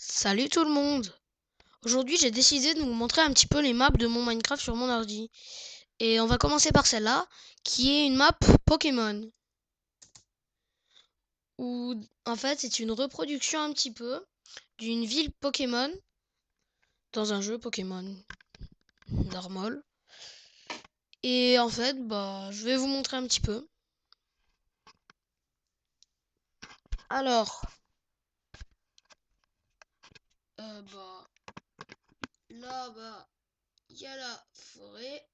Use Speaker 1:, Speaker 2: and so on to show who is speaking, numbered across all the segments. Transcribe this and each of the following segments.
Speaker 1: Salut tout le monde! Aujourd'hui j'ai décidé de vous montrer un petit peu les maps de mon Minecraft sur mon ordi. Et on va commencer par celle-là, qui est une map Pokémon. Où en fait c'est une reproduction un petit peu d'une ville Pokémon dans un jeu Pokémon normal. Et en fait je vais vous montrer un petit peu. Alors, là il y a la forêt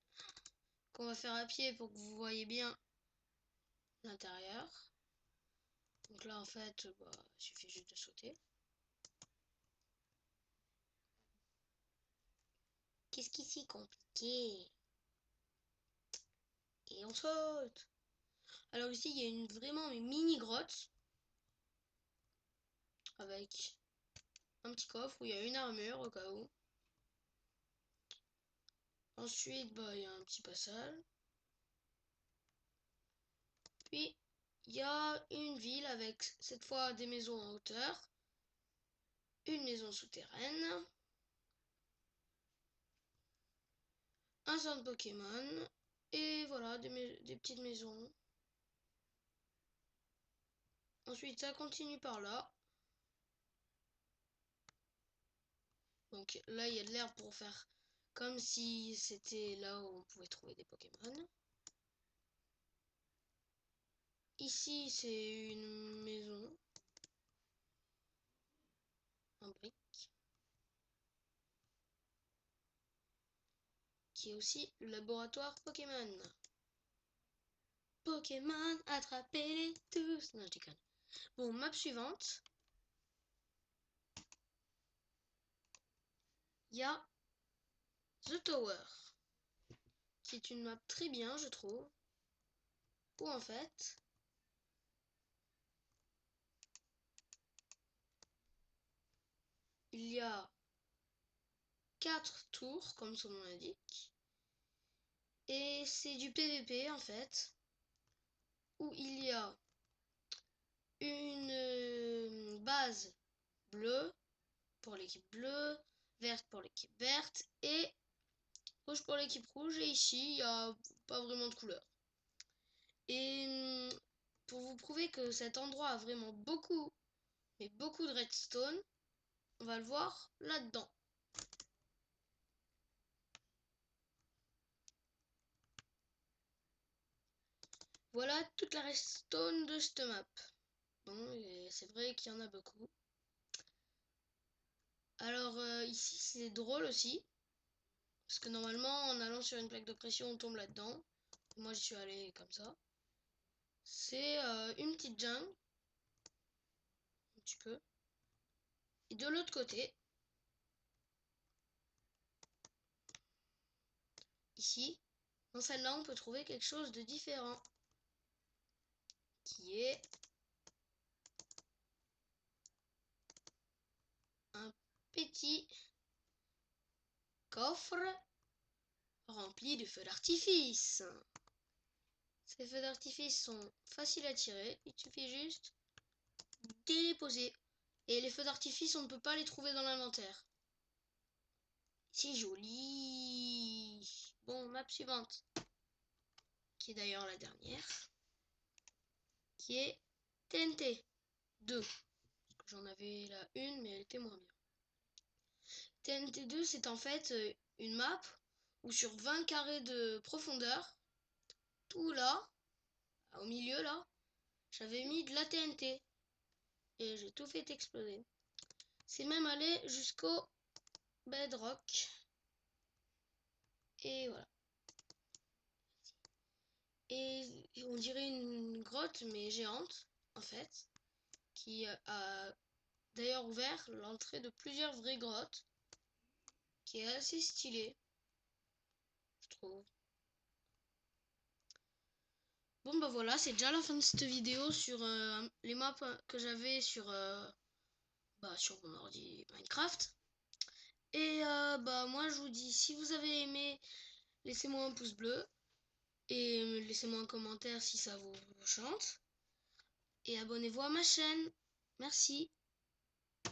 Speaker 1: qu'on va faire à pied pour que vous voyez bien l'intérieur. Donc là en fait il suffit juste de sauter. Qu'est-ce qui est si compliqué? Et on saute. Alors ici il y a vraiment une mini grotte avec un petit coffre où il y a une armure au cas où. Ensuite il y a un petit passage. Puis il y a une ville avec cette fois des maisons en hauteur, une maison souterraine, un centre Pokémon et voilà des petites maisons. Ensuite ça continue par là. Donc là il y a de l'herbe pour faire comme si c'était là où on pouvait trouver des Pokémon. Ici c'est une maison en brique qui est aussi le laboratoire Pokémon. Pokémon, attrapez-les tous. Non, je déconne. Bon, map suivante. Il y a The Tower, qui est une map très bien, je trouve. Où en fait, il y a 4 tours, comme son nom l'indique. Et c'est du PVP en fait, où il y a une base bleue pour l'équipe bleue, verte pour l'équipe verte et rouge pour l'équipe rouge. Et ici, il n'y a pas vraiment de couleur. Et pour vous prouver que cet endroit a vraiment beaucoup, mais beaucoup de redstone, on va le voir là-dedans. Voilà toute la redstone de cette map. Bon, c'est vrai qu'il y en a beaucoup. Alors ici, c'est drôle aussi. Parce que normalement, en allant sur une plaque de pression, on tombe là-dedans. Moi, j'y suis allé comme ça. C'est une petite jungle. Un petit peu. Et de l'autre côté, ici, dans celle-là, on peut trouver quelque chose de différent. Qui est un petit coffre rempli de feux d'artifice. Ces feux d'artifice sont faciles à tirer. Il suffit juste de les poser. Et les feux d'artifice, on ne peut pas les trouver dans l'inventaire. C'est joli. Bon, map suivante. Qui est d'ailleurs la dernière. Qui est TNT 2. J'en avais là une, mais elle était moins bien. TNT 2, c'est en fait une map où sur 20 carrés de profondeur, tout là, au milieu là, j'avais mis de la TNT. Et j'ai tout fait exploser. C'est même allé jusqu'au bedrock. Et voilà. Et on dirait une grotte, mais géante, en fait, qui a d'ailleurs ouvert l'entrée de plusieurs vraies grottes, qui est assez stylée, je trouve. Bon voilà, c'est déjà la fin de cette vidéo sur les maps que j'avais sur mon ordi Minecraft. Et moi je vous dis, si vous avez aimé, laissez-moi un pouce bleu et laissez-moi un commentaire si ça vous chante. Et abonnez-vous à ma chaîne. Merci.